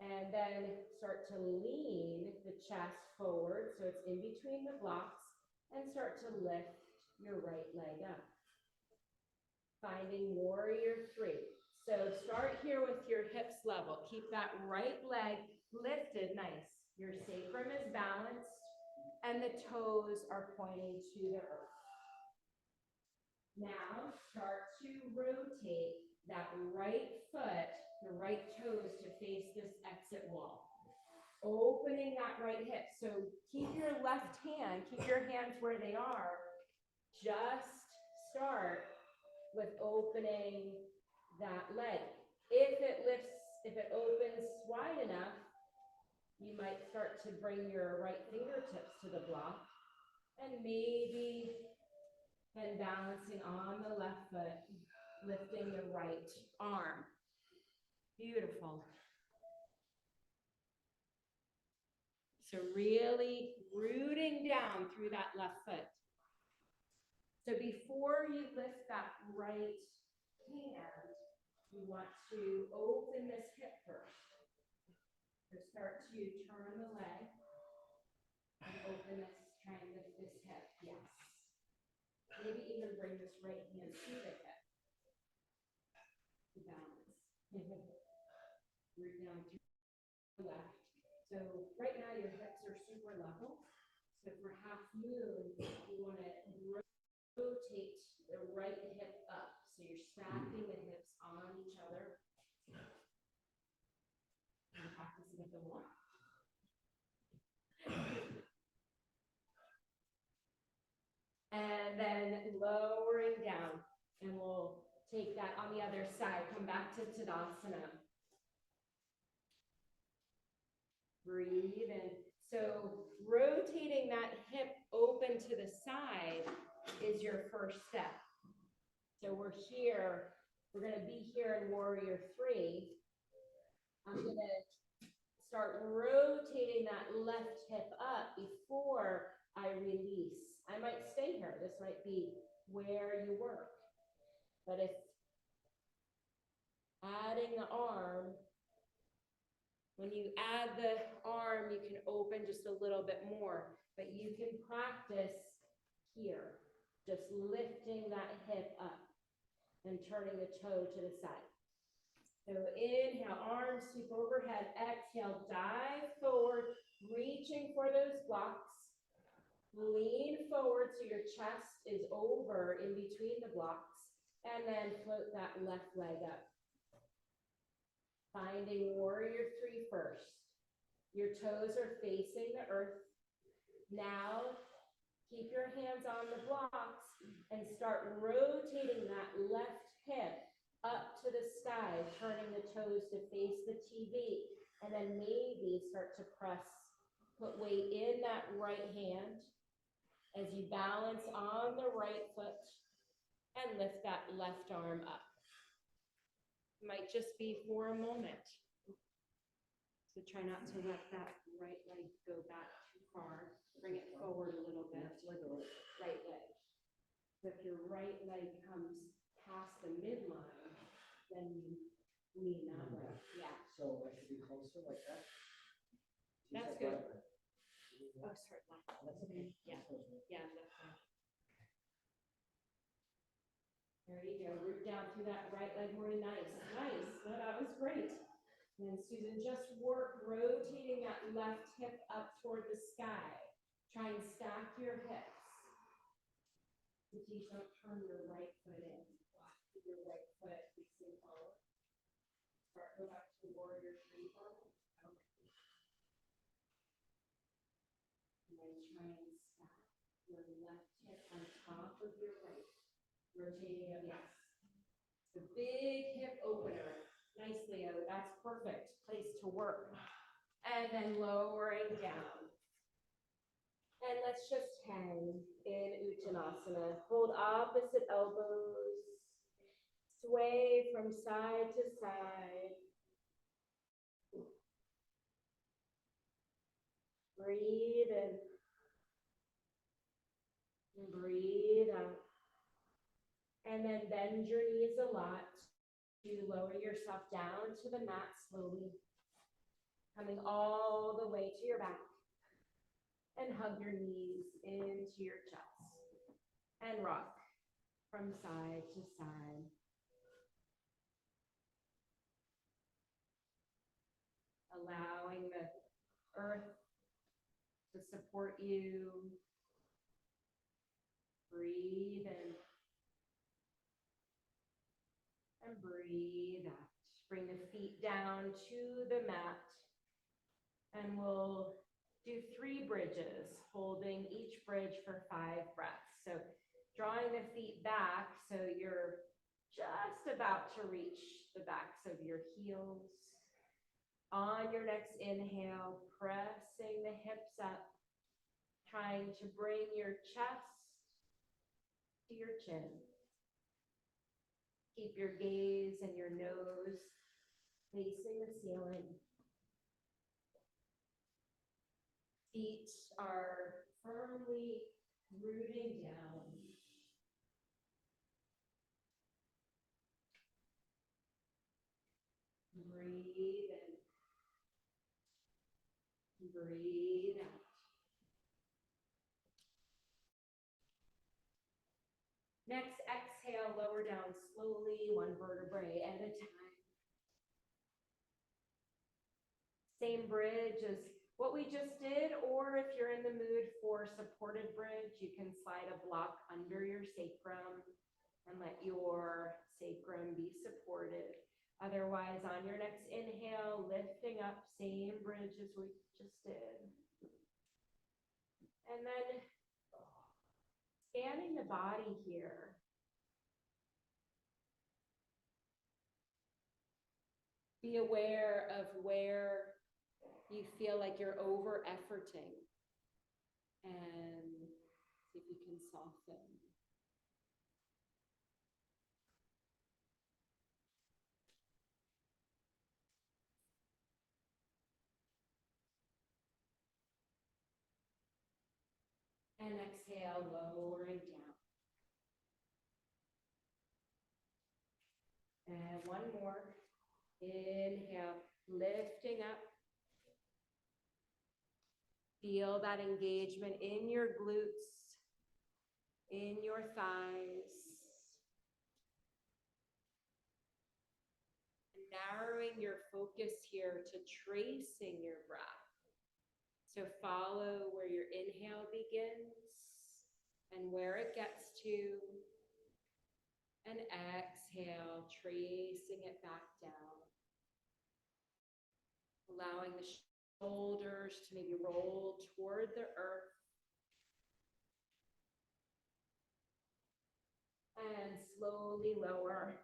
And then start to lean the chest forward, so it's in between the blocks, and start to lift your right leg up. Finding Warrior 3. So start here with your hips level. Keep that right leg lifted, nice. Your sacrum is balanced, and the toes are pointing to the earth. Now start to rotate that right foot, the right toes to face this exit wall. Opening that right hip. So keep your left hand, keep your hands where they are. Just start with opening that leg. If it opens wide enough, you might start to bring your right fingertips to the block and maybe Then balancing on the left foot, lifting the right arm. Beautiful. So really rooting down through that left foot. So before you lift that right hand, you want to open this hip first. So start to turn the leg and open this, try and lift this hip, yes. Maybe even bring this right hand to the hip. To balance. Root down through the left. So right now your hips are super level. So for half moon, you want to rotate the right hip up. So you're stacking the hips on each other. And practice with the one. And then lowering down. And we'll take that on the other side. Come back to Tadasana. Breathe in. So rotating that hip open to the side is your first step. So we're here. We're going to be here in Warrior 3. I'm going to start rotating that left hip up before I release. I might stay here. This might be where you work. But if adding the arm, when you add the arm, you can open just a little bit more, but you can practice here, just lifting that hip up and turning the toe to the side. So inhale, arms sweep overhead, exhale, dive forward, reaching for those blocks. Lean forward so your chest is over in between the blocks, and then float that left leg up. Finding Warrior 3 first. Your toes are facing the earth. Now, keep your hands on the blocks and start rotating that left hip up to the sky, turning the toes to face the TV. And then maybe start to press, put weight in that right hand as you balance on the right foot and lift that left arm up. Might just be for a moment. So try not to let that right leg go back too far. Bring it forward a little bit. Right leg. So if your right leg comes past the midline, then you lean that way. Yeah. So I should be closer like that? You That's said good. right leg. Oh, sorry. Left. That's okay. Yeah. Yeah, left leg. There you go. Root down through that right leg more. Nice. Nice. No, that was great. And then Susan, just work rotating that left hip up toward the sky. Try and stack your hips. Please don't turn your right foot in. Keep your right foot facing forward. Start, go back to Warrior 3 for me. Okay. And then try and stack your left hip on top of your right. Rotating it, yes. The big hip opener. Nice, Leo. That's perfect place to work. And then lowering down. And let's just hang in Uttanasana. Hold opposite elbows. Sway from side to side. Breathe in. And breathe out. And then bend your knees a lot to lower yourself down to the mat slowly. Coming all the way to your back. And hug your knees into your chest. And rock from side to side. Allowing the earth to support you. Breathe in. And breathe out. Bring the feet down to the mat. And we'll do 3 bridges, holding each bridge for 5 breaths. So drawing the feet back so you're just about to reach the backs of your heels. On your next inhale, pressing the hips up, trying to bring your chest to your chin. Keep your gaze and your nose facing the ceiling. Feet are firmly rooting down. Breathe in. Breathe out. Next, exhale, lower down slowly, one vertebrae at a time. Same bridge as what we just did, or if you're in the mood for supported bridge, you can slide a block under your sacrum and let your sacrum be supported. Otherwise, on your next inhale, lifting up, same bridge as we just did. And then scanning the body here. Be aware of where you feel like you're over efforting, and see if you can soften. And exhale, lowering down. And one more. Inhale, lifting up. Feel that engagement in your glutes, in your thighs. And narrowing your focus here to tracing your breath. So follow where your inhale begins and where it gets to. And exhale, tracing it back down. Allowing the shoulders to maybe roll toward the earth. And slowly lower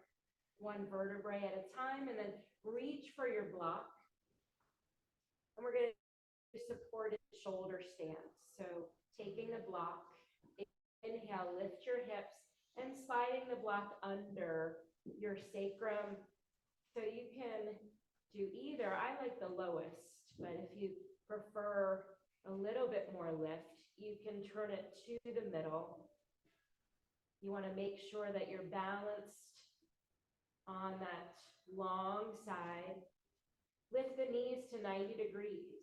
one vertebrae at a time, and then reach for your block. And we're going to support a shoulder stance. So taking the block, inhale, lift your hips, and sliding the block under your sacrum. So you can do either. I like the lowest, but if you prefer a little bit more lift, you can turn it to the middle. You want to make sure that you're balanced on that long side. Lift the knees to 90 degrees.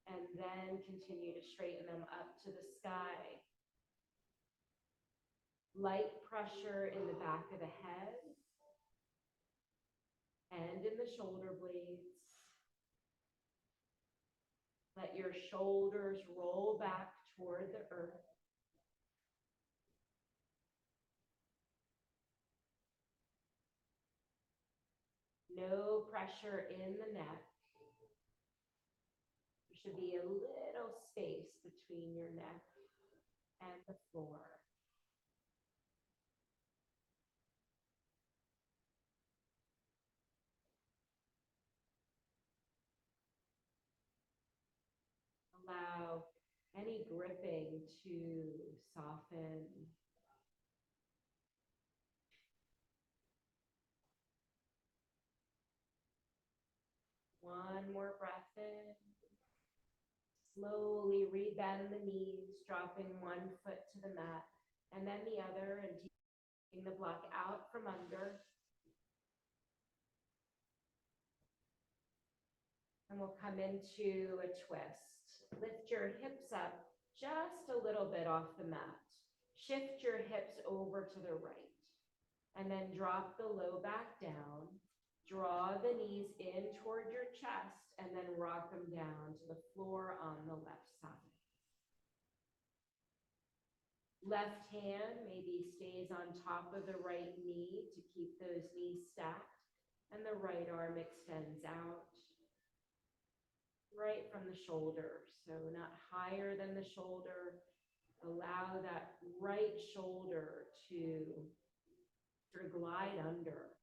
And then continue to straighten them up to the sky. Light pressure in the back of the head and in the shoulder blades. Let your shoulders roll back toward the earth. No pressure in the neck. There should be a little space between your neck and the floor. Allow any gripping to soften. One more breath in. Slowly rebend the knees, dropping one foot to the mat, and then the other, and taking the block out from under. And we'll come into a twist. Lift your hips up just a little bit off the mat. Shift your hips over to the right, and then drop the low back down. Draw the knees in toward your chest, and then rock them down to the floor on the left side. Left hand maybe stays on top of the right knee to keep those knees stacked, and the right arm extends out right from the shoulder, so not higher than the shoulder. Allow that right shoulder to sort of glide under.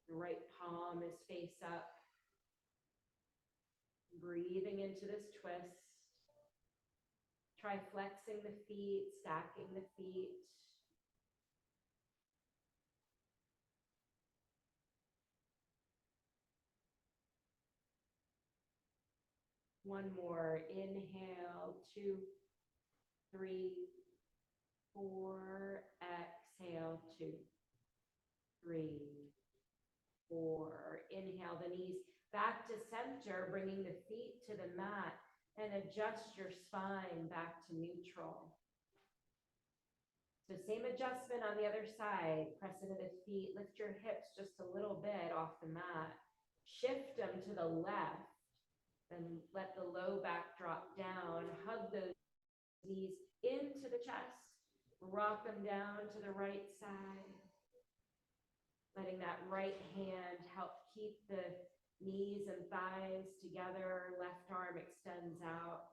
The right palm is face up. Breathing into this twist. Try flexing the feet, stacking the feet. One more. Inhale, 2, 3, 4. Exhale, 2, 3, 4. Inhale the knees back to center, bringing the feet to the mat, and adjust your spine back to neutral. So same adjustment on the other side. Press into the feet, lift your hips just a little bit off the mat. Shift them to the left, then let the low back drop down. Hug those knees into the chest. Rock them down to the right side. Letting that right hand help keep the knees and thighs together. Left arm extends out.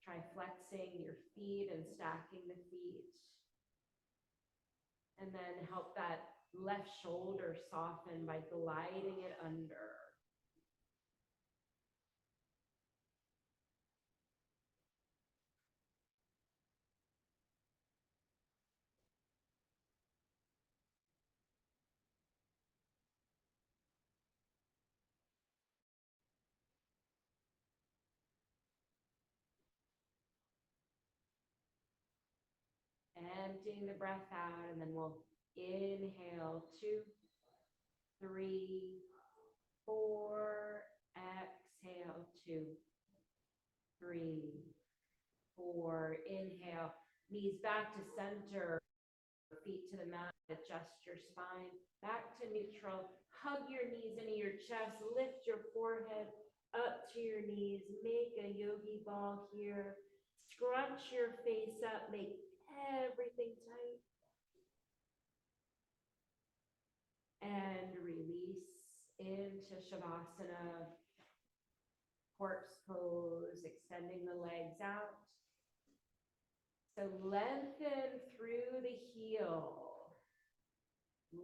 Try flexing your feet and stacking the feet. And then help that left shoulder soften by gliding it under. Emptying the breath out, and then we'll inhale 2, 3, 4. Exhale 2, 3, 4. Inhale, knees back to center, feet to the mat. Adjust your spine back to neutral. Hug your knees into your chest. Lift your forehead up to your knees. Make a yogi ball here. Scrunch your face up. Make everything tight. And release into Shavasana. Corpse pose, extending the legs out. So lengthen through the heel.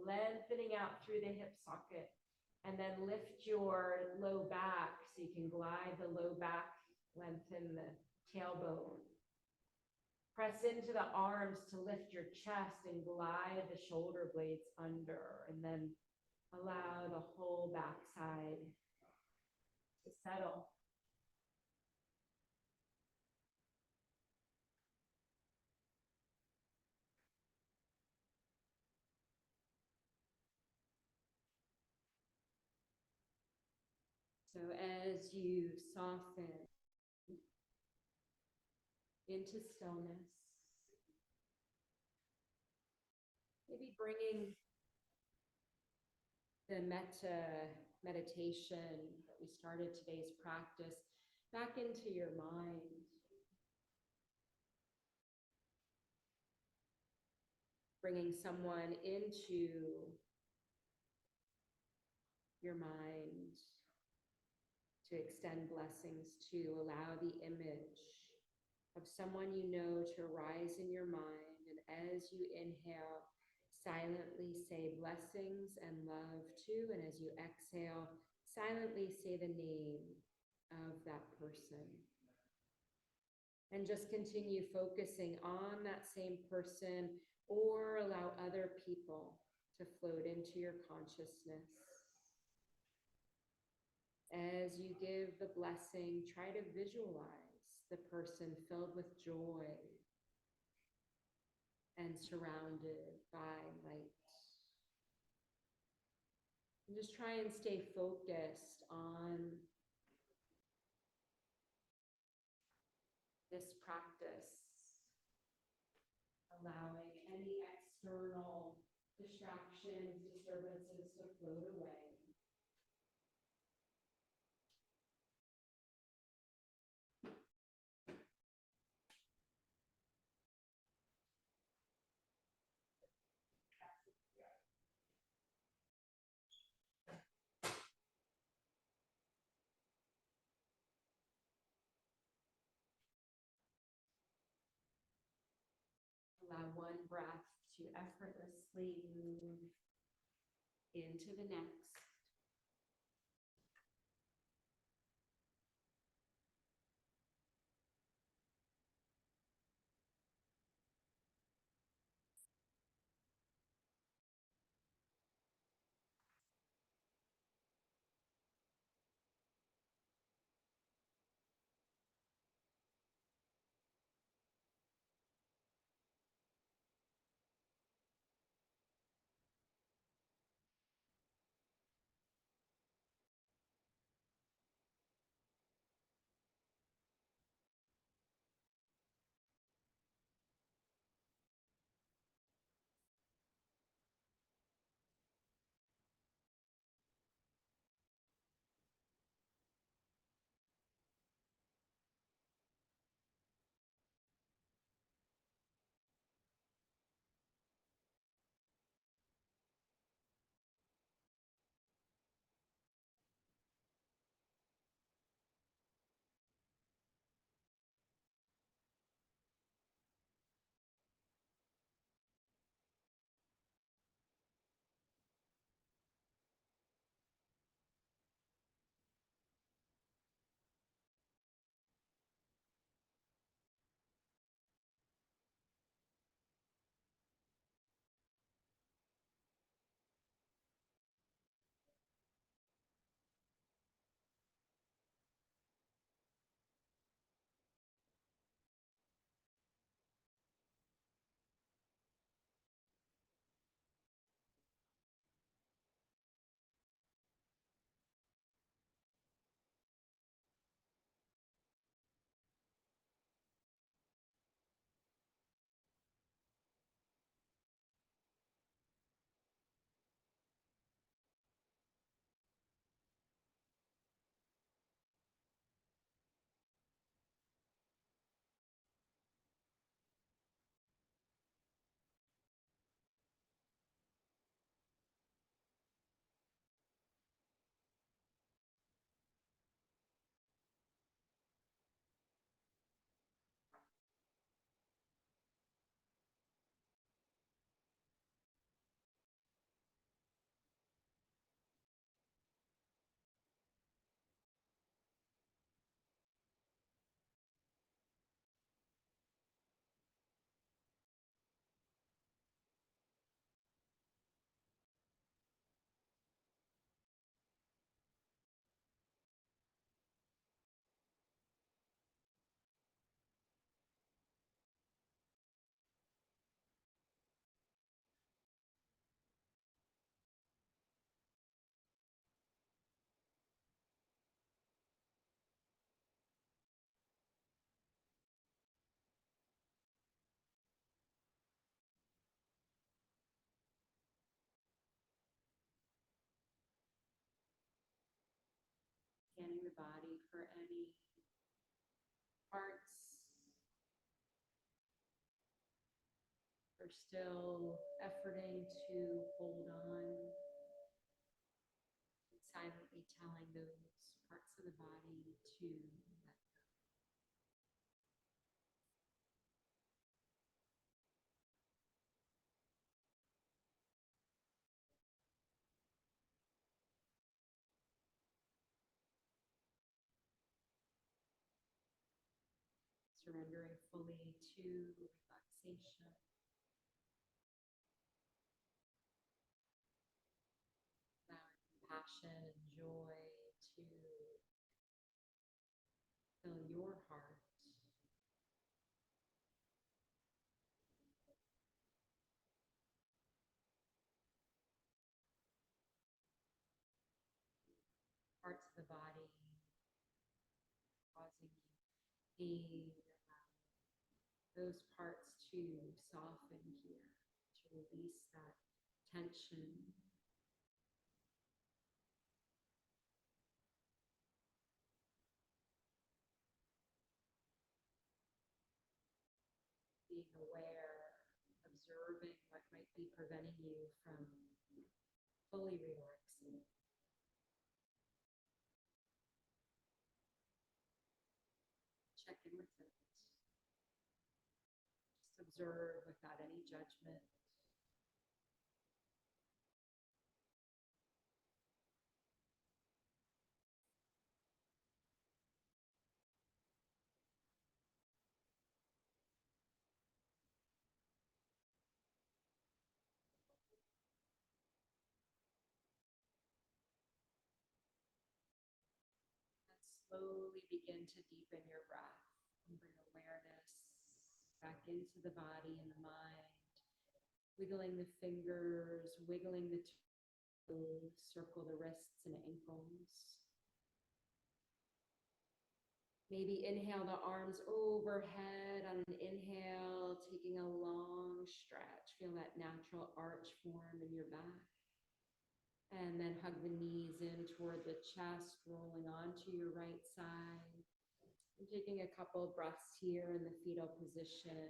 Lengthening out through the hip socket. And then lift your low back so you can glide the low back, lengthen the tailbone. Press into the arms to lift your chest and glide the shoulder blades under, and then allow the whole backside to settle. So as you soften into stillness, maybe bringing the metta meditation that we started today's practice back into your mind. Bringing someone into your mind to extend blessings to, allow the image of someone you know to arise in your mind. And as you inhale, silently say blessings and love to, and as you exhale, silently say the name of that person. And just continue focusing on that same person, or allow other people to float into your consciousness. As you give the blessing, try to visualize the person filled with joy and surrounded by light. And just try and stay focused on this practice, allowing any external distractions, disturbances to float away. Allow one breath to effortlessly move into the next. the body for any parts are still efforting to hold on, silently telling those parts of the body to let go. Surrendering fully to relaxation. Allowing compassion and joy to fill your heart. Parts of the body causing you pain, those parts to soften here, to release that tension. Being aware, observing what might be preventing you from fully relaxing. Check in with it. Just observe without any judgment. Slowly begin to deepen your breath and bring awareness back into the body and the mind. Wiggling the fingers, wiggling the toes, circle the wrists and ankles. Maybe inhale the arms overhead on an inhale, taking a long stretch. Feel that natural arch form in your back. And then hug the knees in toward the chest, rolling onto your right side. And taking a couple of breaths here in the fetal position.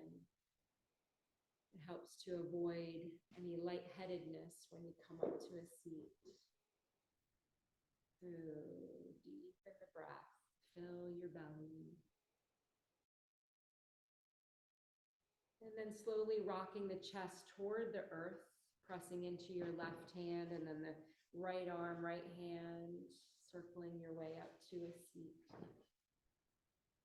It helps to avoid any lightheadedness when you come up to a seat. Deepen the breath, fill your belly. And then slowly rocking the chest toward the earth, pressing into your left hand and then the right arm, right hand, circling your way up to a seat.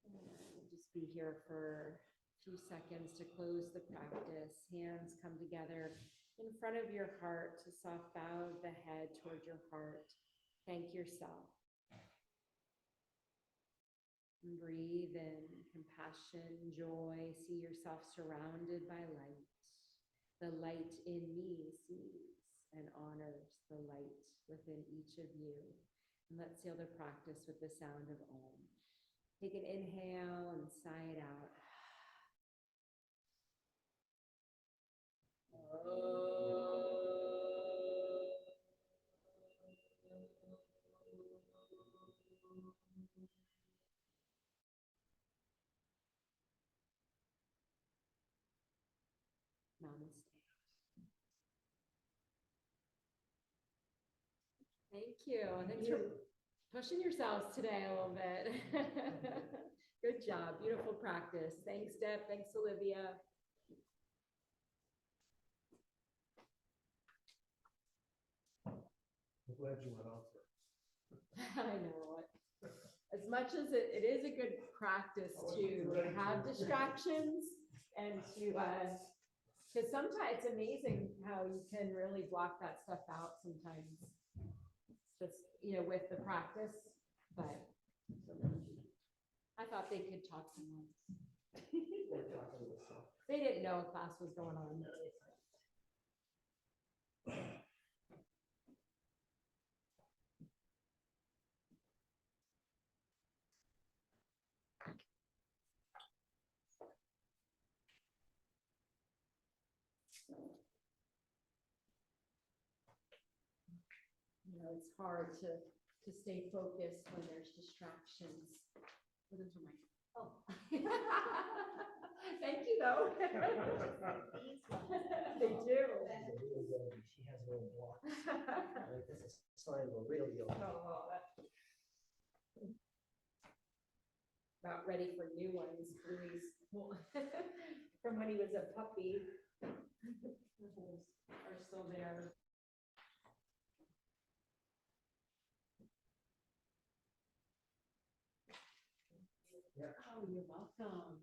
And we'll just be here for a few seconds to close the practice. Hands come together in front of your heart to soft bow the head toward your heart. Thank yourself. And breathe in compassion, joy. See yourself surrounded by light. The light in me sees and honors the light within each of you. And let's seal the practice with the sound of Om. Take an inhale and sigh it out. Namaste. Thank you. Thanks for pushing yourselves today a little bit. Good job. Beautiful practice. Thanks, Deb. Thanks, Olivia. I'm glad you went out there. I know it. As much as it is a good practice to have distractions and to, because sometimes it's amazing how you can really block that stuff out sometimes. Just, with the practice, but I thought they could talk to me. They didn't know a class was going on. It's hard to to stay focused when there's distractions. Oh, those are my, oh. Thank you, though. They do. She has her own block. Like, this is a sign of a real yoga. Oh, About ready for new ones, Louis. From when he was a puppy. Are still there. Yeah. Oh, you're welcome.